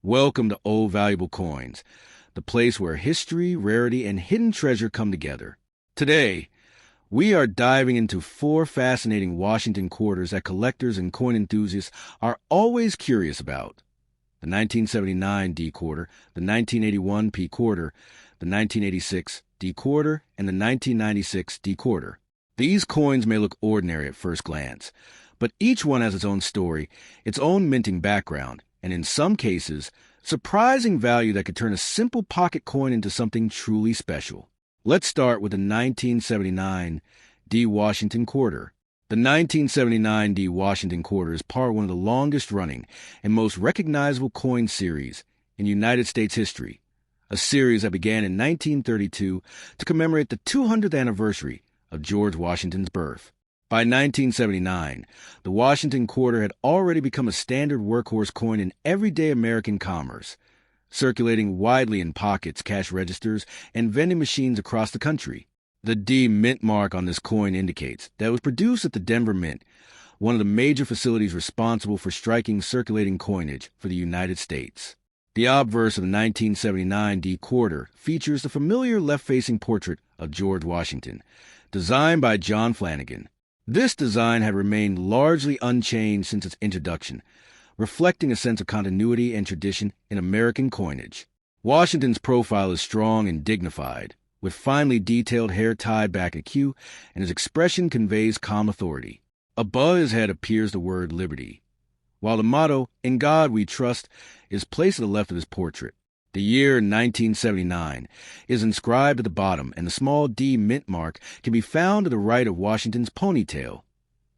Welcome to Old Valuable Coins, the place where history, rarity, and hidden treasure come together. Today, we are diving into four fascinating Washington quarters that collectors and coin enthusiasts are always curious about. The 1979 D quarter, the 1981 P quarter, the 1986 D quarter, and the 1996 D quarter. These coins may look ordinary at first glance, but each one has its own story, its own minting background, and in some cases, surprising value that could turn a simple pocket coin into something truly special. Let's start with the 1979 D Washington quarter. The 1979 D Washington quarter is part of one of the longest-running and most recognizable coin series in United States history, a series that began in 1932 to commemorate the 200th anniversary of George Washington's birth. By 1979, the Washington quarter had already become a standard workhorse coin in everyday American commerce, circulating widely in pockets, cash registers, and vending machines across the country. The D mint mark on this coin indicates that it was produced at the Denver Mint, one of the major facilities responsible for striking circulating coinage for the United States. The obverse of the 1979 D quarter features the familiar left-facing portrait of George Washington, designed by John Flanagan. This design had remained largely unchanged since its introduction, reflecting a sense of continuity and tradition in American coinage. Washington's profile is strong and dignified, with finely detailed hair tied back in queue, and his expression conveys calm authority. Above his head appears the word Liberty, while the motto, "In God We Trust," is placed to the left of his portrait. The year 1979 is inscribed at the bottom, and the small D mint mark can be found to the right of Washington's ponytail,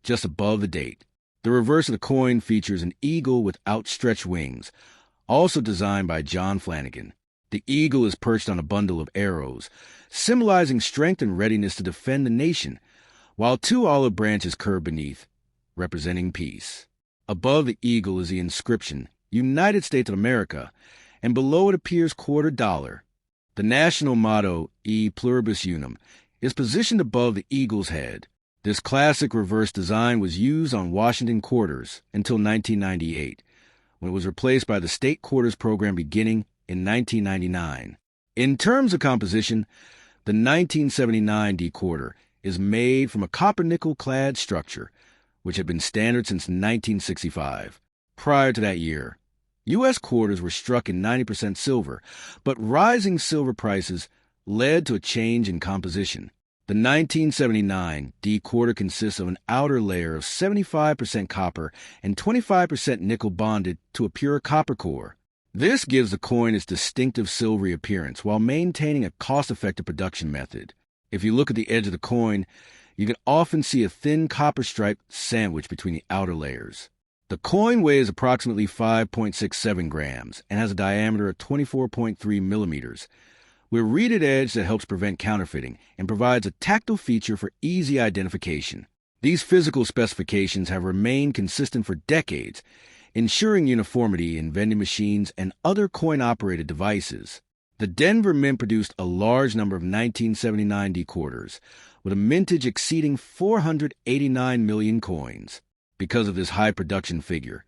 just above the date. The reverse of the coin features an eagle with outstretched wings, also designed by John Flanagan. The eagle is perched on a bundle of arrows, symbolizing strength and readiness to defend the nation, while two olive branches curve beneath, representing peace. Above the eagle is the inscription, United States of America, and below it appears $quarter. The national motto, E Pluribus Unum, is positioned above the eagle's head. This classic reverse design was used on Washington quarters until 1998, when it was replaced by the state quarters program beginning in 1999. In terms of composition, the 1979 D quarter is made from a copper-nickel-clad structure, which had been standard since 1965. Prior to that year, U.S. quarters were struck in 90% silver, but rising silver prices led to a change in composition. The 1979 D quarter consists of an outer layer of 75% copper and 25% nickel bonded to a pure copper core. This gives the coin its distinctive silvery appearance while maintaining a cost-effective production method. If you look at the edge of the coin, you can often see a thin copper stripe sandwiched between the outer layers. The coin weighs approximately 5.67 grams and has a diameter of 24.3 millimeters, with a reeded edge that helps prevent counterfeiting and provides a tactile feature for easy identification. These physical specifications have remained consistent for decades, ensuring uniformity in vending machines and other coin-operated devices. The Denver Mint produced a large number of 1979 D quarters, with a mintage exceeding 489 million coins. Because of this high production figure,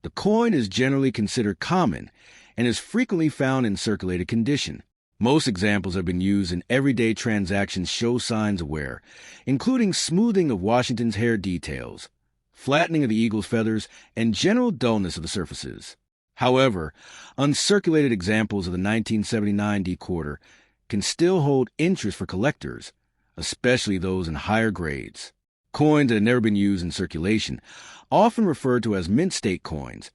the coin is generally considered common and is frequently found in circulated condition. Most examples have been used in everyday transactions show signs of wear, including smoothing of Washington's hair details, flattening of the eagle's feathers, and general dullness of the surfaces. However, uncirculated examples of the 1979 D quarter can still hold interest for collectors, especially those in higher grades. Coins that have never been used in circulation, often referred to as mint state coins,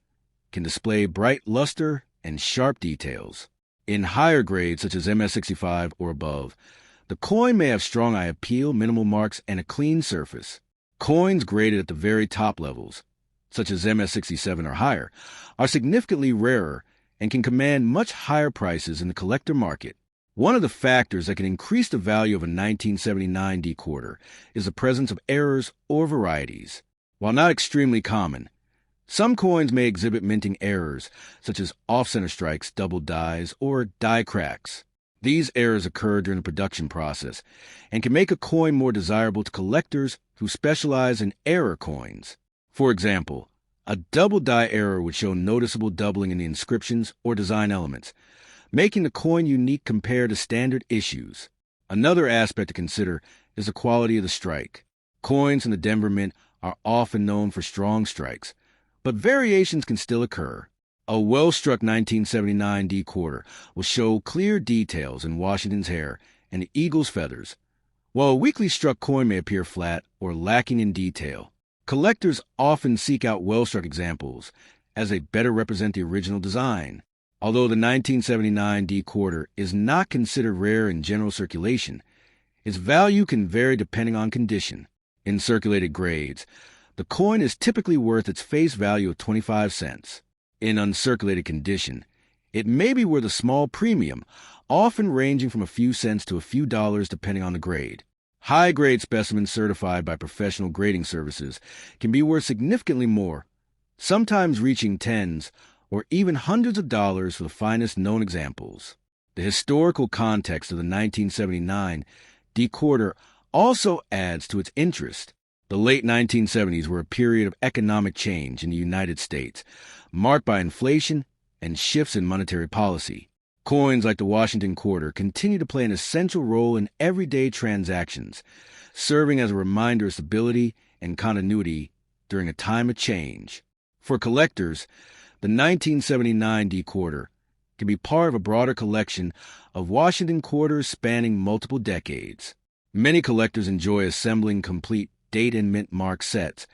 can display bright luster and sharp details. In higher grades, such as MS-65 or above, the coin may have strong eye appeal, minimal marks, and a clean surface. Coins graded at the very top levels, such as MS-67 or higher, are significantly rarer and can command much higher prices in the collector market. One of the factors that can increase the value of a 1979 D quarter is the presence of errors or varieties. While not extremely common, some coins may exhibit minting errors, such as off-center strikes, double dies, or die cracks. These errors occur during the production process and can make a coin more desirable to collectors who specialize in error coins. For example, A double die error would show noticeable doubling in the inscriptions or design elements, making the coin unique compared to standard issues. Another aspect to consider is the quality of the strike. Coins in the Denver Mint are often known for strong strikes, but variations can still occur. A well-struck 1979 D quarter will show clear details in Washington's hair and the eagle's feathers, while a weakly struck coin may appear flat or lacking in detail. Collectors often seek out well-struck examples as they better represent the original design. Although the 1979 D quarter is not considered rare in general circulation, its value can vary depending on condition. In circulated grades, the coin is typically worth its face value of 25 cents. In uncirculated condition, it may be worth a small premium, often ranging from a few cents to a few dollars depending on the grade. High-grade specimens certified by professional grading services can be worth significantly more, sometimes reaching tens or even hundreds of dollars for the finest known examples. The historical context of the 1979 D quarter also adds to its interest. The late 1970s were a period of economic change in the United States, marked by inflation and shifts in monetary policy. Coins like the Washington quarter continue to play an essential role in everyday transactions, serving as a reminder of stability and continuity during a time of change. For collectors, the 1979 D quarter can be part of a broader collection of Washington quarters spanning multiple decades. Many collectors enjoy assembling complete date and mint mark sets,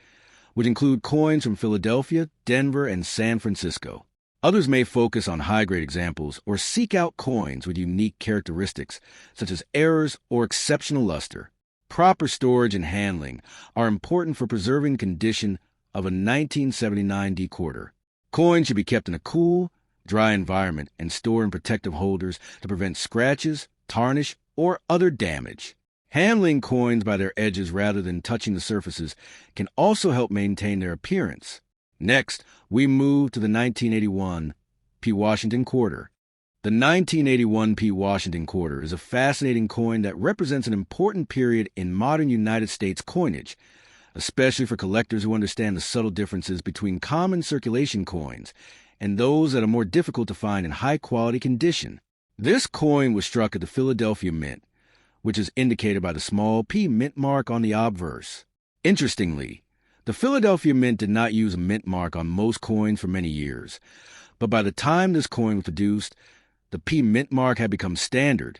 which include coins from Philadelphia, Denver, and San Francisco. Others may focus on high-grade examples or seek out coins with unique characteristics, such as errors or exceptional luster. Proper storage and handling are important for preserving the condition of a 1979 D quarter. Coins should be kept in a cool, dry environment and stored in protective holders to prevent scratches, tarnish, or other damage. Handling coins by their edges rather than touching the surfaces can also help maintain their appearance. Next, we move to the 1981 P. Washington quarter. The 1981 P. Washington quarter is a fascinating coin that represents an important period in modern United States coinage, especially for collectors who understand the subtle differences between common circulation coins and those that are more difficult to find in high-quality condition. This coin was struck at the Philadelphia Mint, which is indicated by the small P mint mark on the obverse. Interestingly, the Philadelphia Mint did not use a mint mark on most coins for many years, but by the time this coin was produced, the P mint mark had become standard,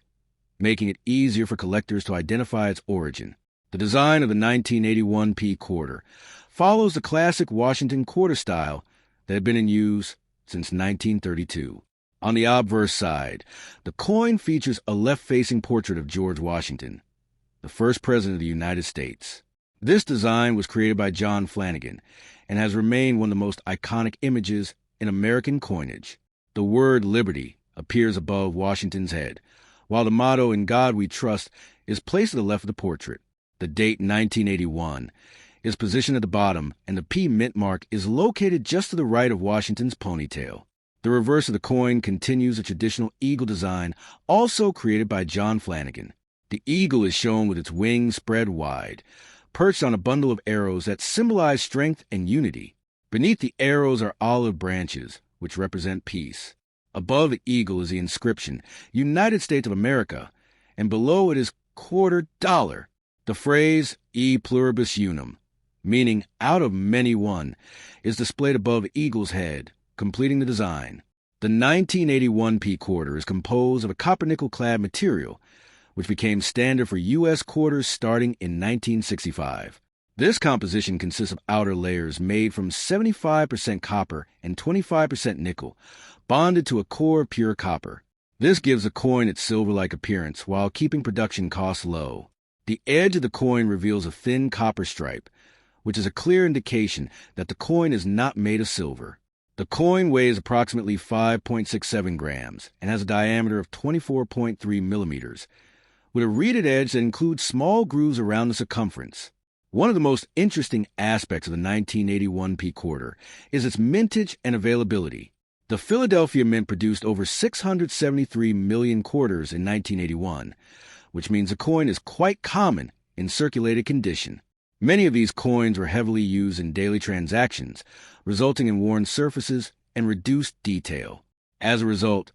making it easier for collectors to identify its origin. The design of the 1981 P quarter follows the classic Washington quarter style that had been in use since 1932. On the obverse side, the coin features a left-facing portrait of George Washington, the first president of the United States. This design was created by John Flanagan and has remained one of the most iconic images in American coinage. The word liberty appears above Washington's head, while the motto "In God We Trust" is placed to the left of the portrait. The date 1981 is positioned at the bottom, and the P mint mark is located just to the right of Washington's ponytail. The reverse of the coin continues a traditional eagle design, also created by John Flanagan. The eagle is shown with its wings spread wide, perched on a bundle of arrows that symbolize strength and unity. Beneath the arrows are olive branches, which represent peace. Above the eagle is the inscription, United States of America, and below it is $quarter. The phrase, E pluribus unum, meaning out of many one, is displayed above the eagle's head, completing the design. The 1981 P quarter is composed of a copper-nickel-clad material, which became standard for U.S. quarters starting in 1965. This composition consists of outer layers made from 75% copper and 25% nickel, bonded to a core of pure copper. This gives the coin its silver-like appearance while keeping production costs low. The edge of the coin reveals a thin copper stripe, which is a clear indication that the coin is not made of silver. The coin weighs approximately 5.67 grams and has a diameter of 24.3 millimeters, with a reeded edge that includes small grooves around the circumference. One of the most interesting aspects of the 1981 P quarter is its mintage and availability. The Philadelphia Mint produced over 673 million quarters in 1981, which means the coin is quite common in circulated condition. Many of these coins were heavily used in daily transactions, resulting in worn surfaces and reduced detail. As a result,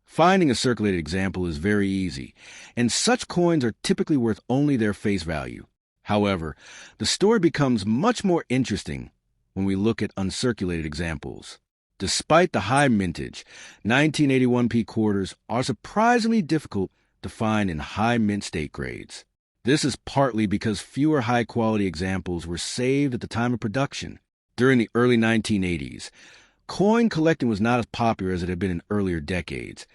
finding a circulated example is very easy, and such coins are typically worth only their face value. However, the story becomes much more interesting when we look at uncirculated examples. Despite the high mintage, 1981p quarters are surprisingly difficult to find in high mint state grades. This is partly because fewer high-quality examples were saved at the time of production. During the early 1980s, coin collecting was not as popular as it had been in earlier decades,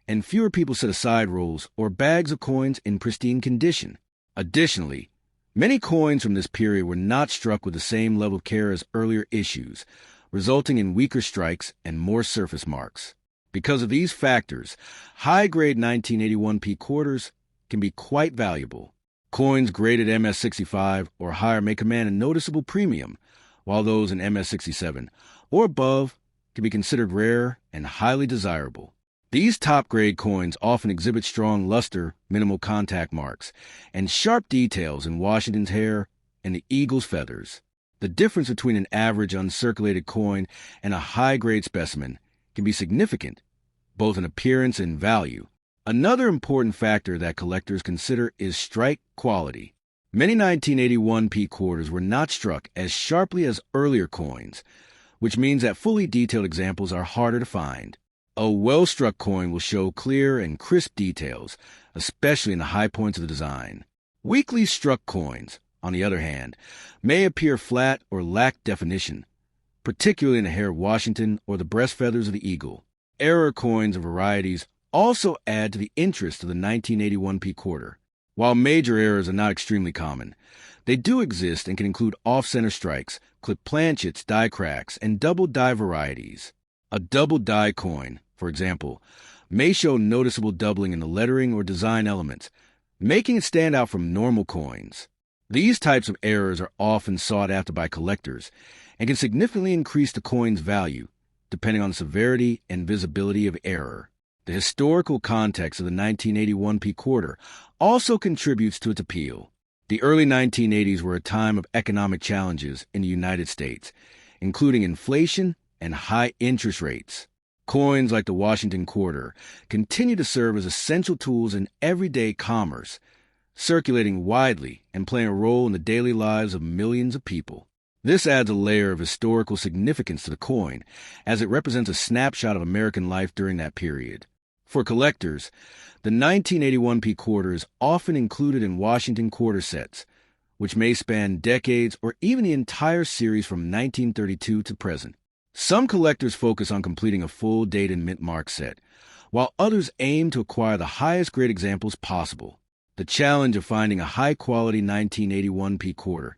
and fewer people set aside rolls or bags of coins in pristine condition. Additionally, many coins from this period were not struck with the same level of care as earlier issues, resulting in weaker strikes and more surface marks. Because of these factors, high-grade 1981p quarters can be quite valuable. Coins graded MS65 or higher may command a noticeable premium, while those in MS67 or above can be considered rare and highly desirable. These top-grade coins often exhibit strong luster, minimal contact marks, and sharp details in Washington's hair and the eagle's feathers. The difference between an average uncirculated coin and a high-grade specimen can be significant, both in appearance and value. Another important factor that collectors consider is strike quality. Many 1981p quarters were not struck as sharply as earlier coins, which means that fully detailed examples are harder to find. A well-struck coin will show clear and crisp details, especially in the high points of the design. Weakly struck coins, on the other hand, may appear flat or lack definition, particularly in the hair of Washington or the breast feathers of the eagle. Error coins of varieties also add to the interest of the 1981p quarter. While major errors are not extremely common, they do exist and can include off-center strikes, clip planchets, die cracks, and double die varieties. A double die coin, for example, may show noticeable doubling in the lettering or design elements, making it stand out from normal coins. These types of errors are often sought after by collectors and can significantly increase the coin's value, depending on the severity and visibility of error. The historical context of the 1981p quarter also contributes to its appeal. The early 1980s were a time of economic challenges in the United States, including inflation and high interest rates. Coins like the Washington quarter continue to serve as essential tools in everyday commerce, circulating widely and playing a role in the daily lives of millions of people. This adds a layer of historical significance to the coin, as it represents a snapshot of American life during that period. For collectors, the 1981p quarter is often included in Washington quarter sets, which may span decades or even the entire series from 1932 to present. Some collectors focus on completing a full date and mint mark set, while others aim to acquire the highest grade examples possible. The challenge of finding a high-quality 1981p quarter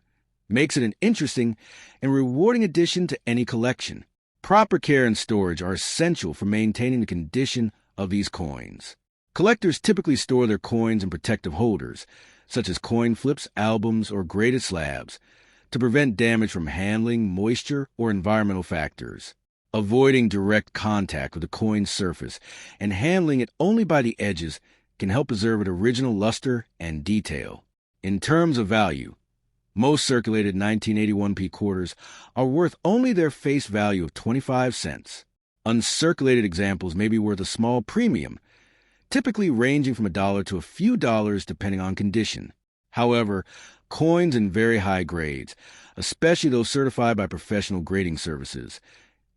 makes it an interesting and rewarding addition to any collection. Proper care and storage are essential for maintaining the condition of these coins. Collectors typically store their coins in protective holders, such as coin flips, albums, or graded slabs, to prevent damage from handling, moisture, or environmental factors. Avoiding direct contact with the coin's surface and handling it only by the edges can help preserve its original luster and detail. In terms of value, most circulated 1981p quarters are worth only their face value of 25 cents. Uncirculated examples may be worth a small premium, typically ranging from $1 to a few dollars depending on condition. However, coins in very high grades, especially those certified by professional grading services,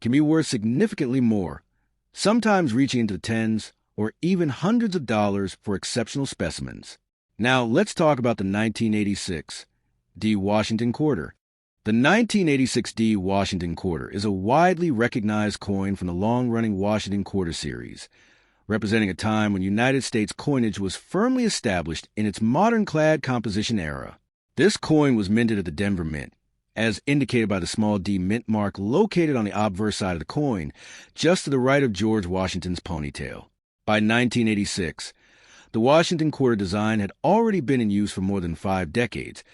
can be worth significantly more, sometimes reaching into the tens or even hundreds of dollars for exceptional specimens. Now let's talk about the 1986 D Washington quarter. The 1986 D Washington quarter is a widely recognized coin from the long-running Washington quarter series, representing a time when United States coinage was firmly established in its modern-clad composition era. This coin was minted at the Denver Mint, as indicated by the small D mint mark located on the obverse side of the coin, just to the right of George Washington's ponytail. By 1986, the Washington quarter design had already been in use for more than 5 decades,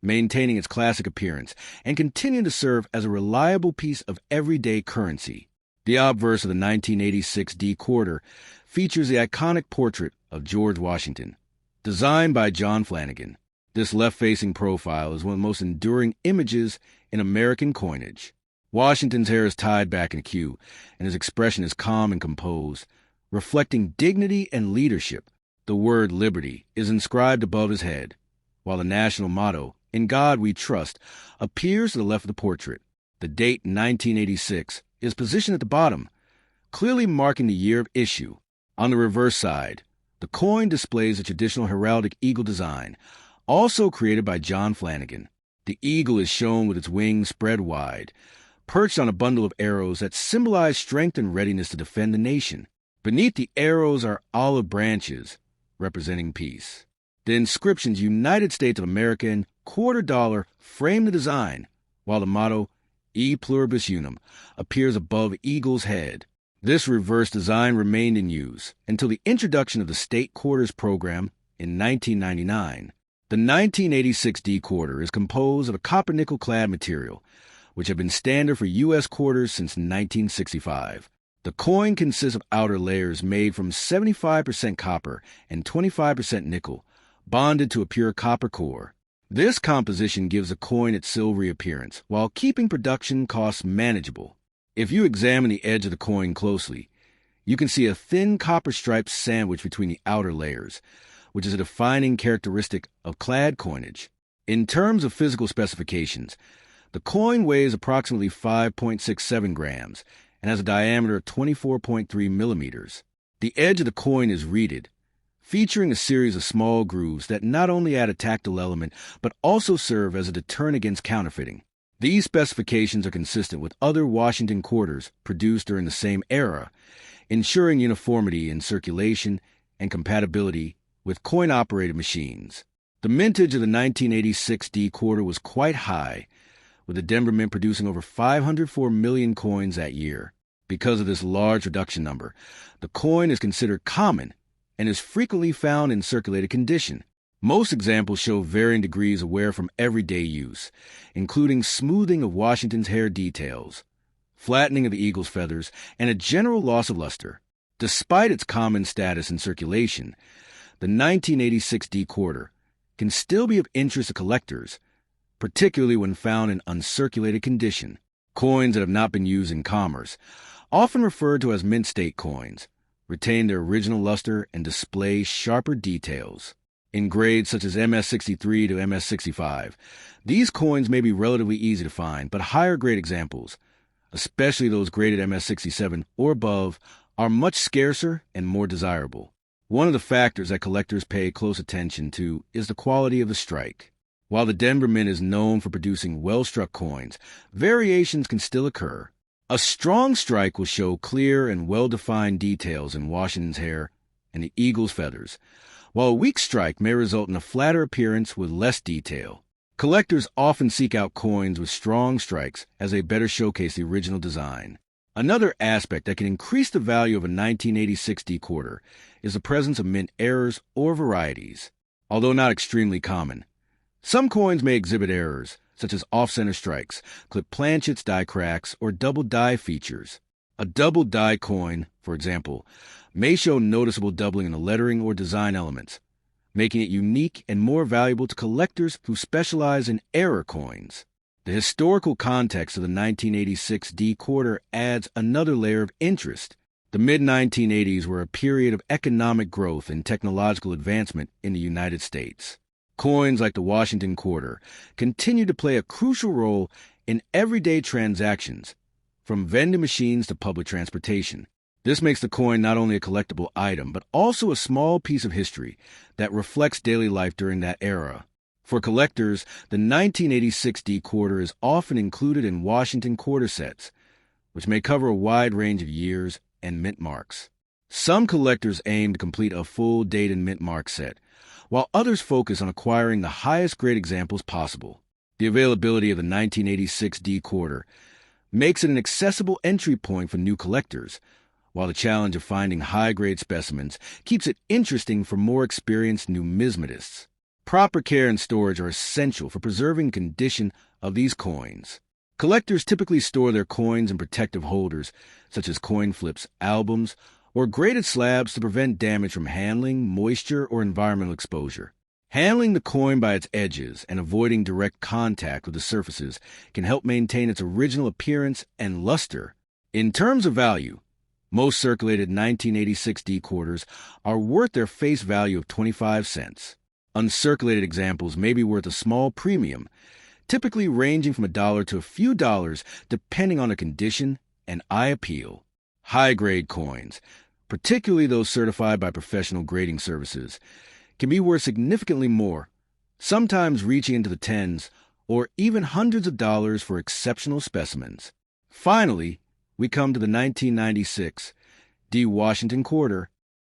maintaining its classic appearance and continuing to serve as a reliable piece of everyday currency. The obverse of the 1986 D quarter features the iconic portrait of George Washington, designed by John Flanagan. This left-facing profile is one of the most enduring images in American coinage. Washington's hair is tied back in a queue, and his expression is calm and composed, reflecting dignity and leadership. The word liberty is inscribed above his head, while the national motto, "In God We Trust," appears to the left of the portrait. The date 1986 is positioned at the bottom, clearly marking the year of issue. On the reverse side, the coin displays a traditional heraldic eagle design, also created by John Flanagan. The eagle is shown with its wings spread wide, perched on a bundle of arrows that symbolize strength and readiness to defend the nation. Beneath the arrows are olive branches, representing peace. The inscriptions United States of America and $quarter frame the design, while the motto, E Pluribus Unum, appears above the eagle's head. This reverse design remained in use until the introduction of the State Quarters program in 1999. The 1986 D quarter is composed of a copper-nickel clad material, which had been standard for U.S. quarters since 1965. The coin consists of outer layers made from 75% copper and 25% nickel, bonded to a pure copper core. This composition gives the coin its silvery appearance, while keeping production costs manageable. If you examine the edge of the coin closely, you can see a thin copper stripe sandwiched between the outer layers, which is a defining characteristic of clad coinage. In terms of physical specifications, the coin weighs approximately 5.67 grams and has a diameter of 24.3 millimeters. The edge of the coin is reeded, featuring a series of small grooves that not only add a tactile element, but also serve as a deterrent against counterfeiting. These specifications are consistent with other Washington quarters produced during the same era, ensuring uniformity in circulation and compatibility with coin-operated machines. The mintage of the 1986 D quarter was quite high, with the Denver Mint producing over 504 million coins that year. Because of this large reduction number, the coin is considered common and is frequently found in circulated condition. Most examples show varying degrees of wear from everyday use, including smoothing of Washington's hair details, flattening of the eagle's feathers, and a general loss of luster. Despite its common status in circulation, the 1986 D quarter can still be of interest to collectors, particularly when found in uncirculated condition. Coins that have not been used in commerce, often referred to as mint state coins, retain their original luster and display sharper details. In grades such as MS-63 to MS-65, these coins may be relatively easy to find, but higher grade examples, especially those graded MS-67 or above, are much scarcer and more desirable. One of the factors that collectors pay close attention to is the quality of the strike. While the Denver Mint is known for producing well-struck coins, variations can still occur. A strong strike will show clear and well-defined details in Washington's hair and the eagle's feathers, while a weak strike may result in a flatter appearance with less detail. Collectors often seek out coins with strong strikes as they better showcase the original design. Another aspect that can increase the value of a 1986 D quarter is the presence of mint errors or varieties. Although not extremely common, some coins may exhibit errors, such as off-center strikes, clip planchets, die cracks, or double die features. A double die coin, for example, may show noticeable doubling in the lettering or design elements, making it unique and more valuable to collectors who specialize in error coins. The historical context of the 1986 D quarter adds another layer of interest. The mid-1980s were a period of economic growth and technological advancement in the United States. Coins like the Washington quarter continue to play a crucial role in everyday transactions, from vending machines to public transportation. This makes the coin not only a collectible item, but also a small piece of history that reflects daily life during that era. For collectors, the 1986 D quarter is often included in Washington quarter sets, which may cover a wide range of years and mint marks. Some collectors aim to complete a full date and mint mark set, while others focus on acquiring the highest grade examples possible. The availability of the 1986 D quarter makes it an accessible entry point for new collectors, while the challenge of finding high-grade specimens keeps it interesting for more experienced numismatists. Proper care and storage are essential for preserving the condition of these coins. Collectors typically store their coins in protective holders, such as coin flips, albums, or graded slabs to prevent damage from handling, moisture, or environmental exposure. Handling the coin by its edges and avoiding direct contact with the surfaces can help maintain its original appearance and luster. In terms of value, most circulated 1986 D quarters are worth their face value of 25 cents. Uncirculated examples may be worth a small premium, typically ranging from $1 to a few dollars depending on the condition and eye appeal. High-grade coins, particularly those certified by professional grading services, can be worth significantly more, sometimes reaching into the tens or even hundreds of dollars for exceptional specimens. Finally, we come to the 1996 D Washington Quarter.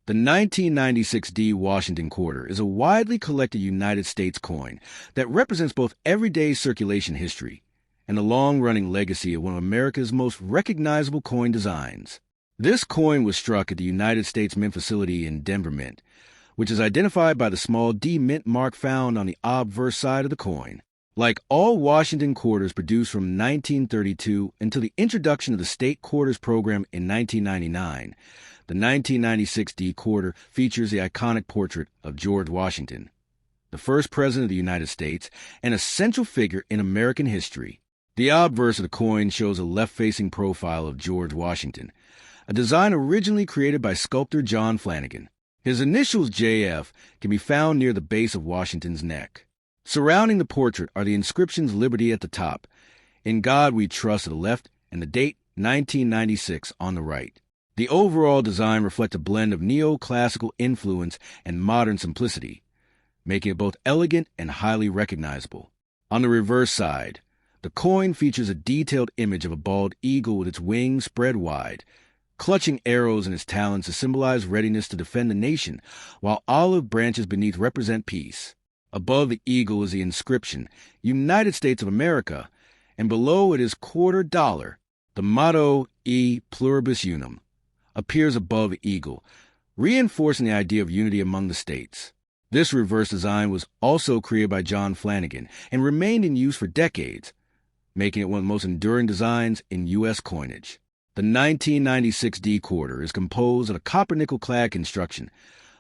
The 1996 D Washington Quarter is a widely collected United States coin that represents both everyday circulation history and the long-running legacy of one of America's most recognizable coin designs. This coin was struck at the United States Mint facility in Denver Mint, which is identified by the small D Mint mark found on the obverse side of the coin. Like all Washington quarters produced from 1932 until the introduction of the state quarters program in 1999, the 1996 D quarter features the iconic portrait of George Washington, the first president of the United States and a central figure in American history. The obverse of the coin shows a left-facing profile of George Washington, a design originally created by sculptor John Flanagan. His initials JF can be found near the base of Washington's neck. Surrounding the portrait are the inscriptions Liberty at the top, In God We Trust at the left, and the date 1996 on the right. The overall design reflects a blend of neoclassical influence and modern simplicity, making it both elegant and highly recognizable. On the reverse side, the coin features a detailed image of a bald eagle with its wings spread wide, clutching arrows in its talons to symbolize readiness to defend the nation, while olive branches beneath represent peace. Above the eagle is the inscription, United States of America, and below it is $quarter. The motto, E Pluribus Unum, appears above the eagle, reinforcing the idea of unity among the states. This reverse design was also created by John Flanagan and remained in use for decades, making it one of the most enduring designs in U.S. coinage. The 1996 D quarter is composed of a copper-nickel clad construction,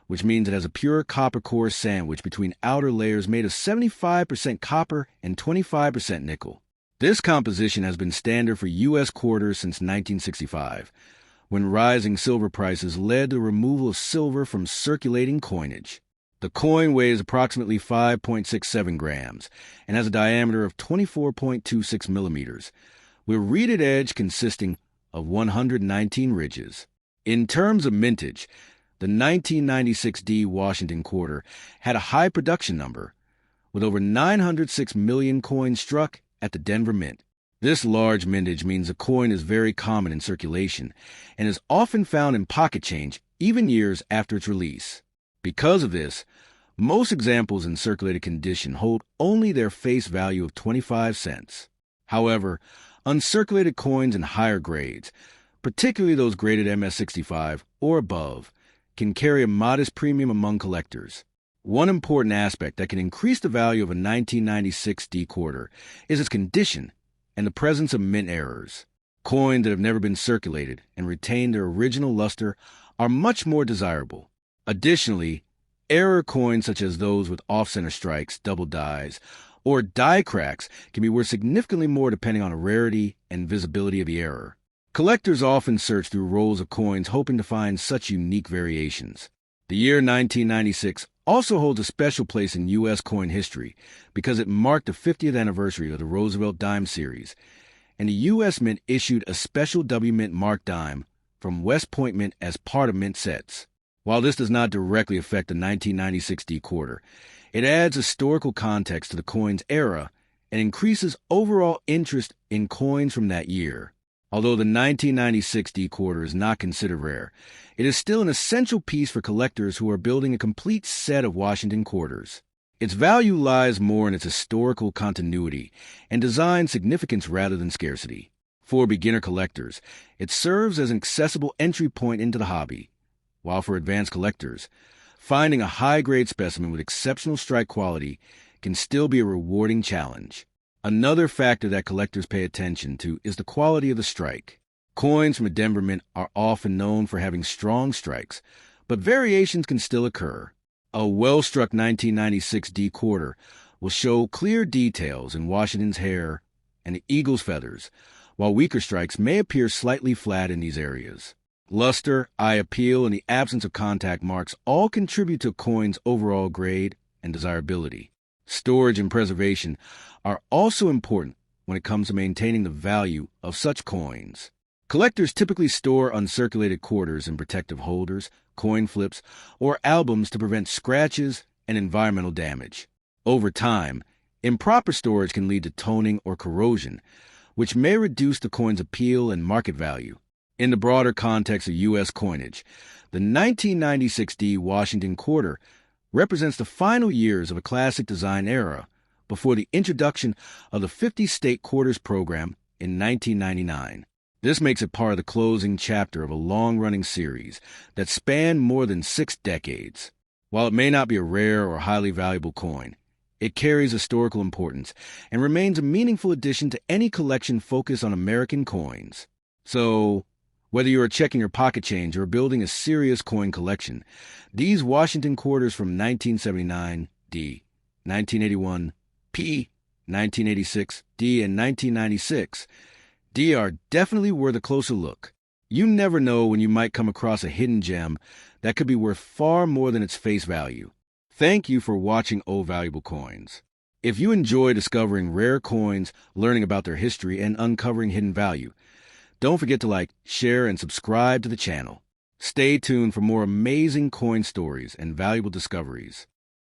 which means it has a pure copper core sandwich between outer layers made of 75% copper and 25% nickel. This composition has been standard for U.S. quarters since 1965, when rising silver prices led to the removal of silver from circulating coinage. The coin weighs approximately 5.67 grams and has a diameter of 24.26 millimeters, with reeded edge consisting of 119 ridges. In terms of mintage, the 1996 D Washington Quarter had a high production number, with over 906 million coins struck at the Denver Mint. This large mintage means the coin is very common in circulation and is often found in pocket change even years after its release. Because of this, most examples in circulated condition hold only their face value of 25 cents. However, uncirculated coins in higher grades, particularly those graded MS65 or above, can carry a modest premium among collectors. One important aspect that can increase the value of a 1996 D quarter is its condition and the presence of mint errors. Coins that have never been circulated and retain their original luster are much more desirable. Additionally, error coins such as those with off-center strikes, double dies, or die cracks can be worth significantly more depending on the rarity and visibility of the error. Collectors often search through rolls of coins hoping to find such unique variations. The year 1996 also holds a special place in U.S. coin history because it marked the 50th anniversary of the Roosevelt Dime series, and the U.S. Mint issued a special W Mint Mark dime from West Point Mint as part of mint sets. While this does not directly affect the 1996 D quarter, it adds historical context to the coin's era and increases overall interest in coins from that year. Although the 1996 D quarter is not considered rare, it is still an essential piece for collectors who are building a complete set of Washington quarters. Its value lies more in its historical continuity and design significance rather than scarcity. For beginner collectors, it serves as an accessible entry point into the hobby, while for advanced collectors, finding a high-grade specimen with exceptional strike quality can still be a rewarding challenge. Another factor that collectors pay attention to is the quality of the strike. Coins from a Denver Mint are often known for having strong strikes, but variations can still occur. A well-struck 1996 D quarter will show clear details in Washington's hair and the eagle's feathers, while weaker strikes may appear slightly flat in these areas. Luster, eye appeal, and the absence of contact marks all contribute to a coin's overall grade and desirability. Storage and preservation are also important when it comes to maintaining the value of such coins. Collectors typically store uncirculated quarters in protective holders, coin flips, or albums to prevent scratches and environmental damage. Over time, improper storage can lead to toning or corrosion, which may reduce the coin's appeal and market value. In the broader context of U.S. coinage, the 1996 D Washington quarter represents the final years of a classic design era before the introduction of the 50-state quarters program in 1999. This makes it part of the closing chapter of a long-running series that spanned more than 6 decades. While it may not be a rare or highly valuable coin, it carries historical importance and remains a meaningful addition to any collection focused on American coins. So, whether you are checking your pocket change or building a serious coin collection, these Washington quarters from 1979 D, 1981 P, 1986 D, and 1996 D are definitely worth a closer look. You never know when you might come across a hidden gem that could be worth far more than its face value. Thank you for watching Old Valuable Coins. If you enjoy discovering rare coins, learning about their history, and uncovering hidden value, don't forget to like, share, and subscribe to the channel. Stay tuned for more amazing coin stories and valuable discoveries.